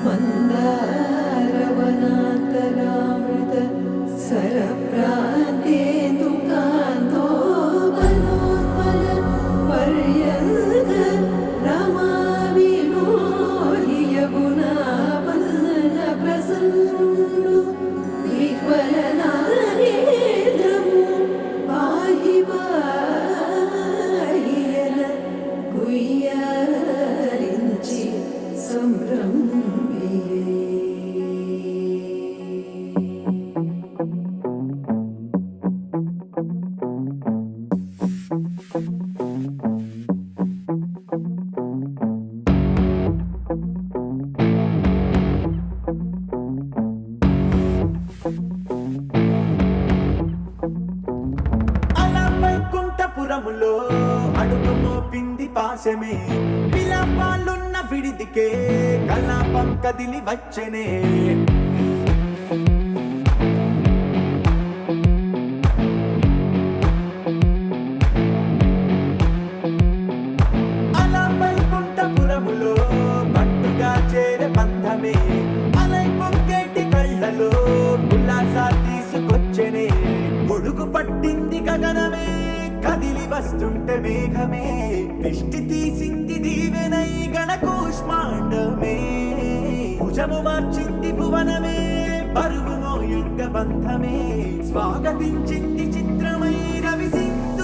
मन्दारवनान्तरामृत सरप्रान्तेन्दुकान्तोपनोत्पल पर्यन्त रमाविनोदि यमुनावल्लभप्रसन्नु विह्वलनारेन्द्रमु पाहि पाहियन गुह्यరించి సంరంభియే వైకుంఠపురములో అడుగు మోపింది పాశమే విలాపాలున్న విడిదికే కలాపం కదిలి వచ్చనే అలా వైకుంఠపురములో పట్టుగా చేరే బంధమే అలై పొంగేటి కళ్ళలో ఉల్లాసా తీసుకొచ్చనే గొడుగు పట్టింది గగనమే కదిలి వస్తుంటే మేఘమే దృష్టి తీసింది దీవెనై గణకూష్మాండమే భుజము మార్చింది భువనమే బరువు మోయంగ బంధమే స్వాగతించింది చిత్రమై రవిసింహ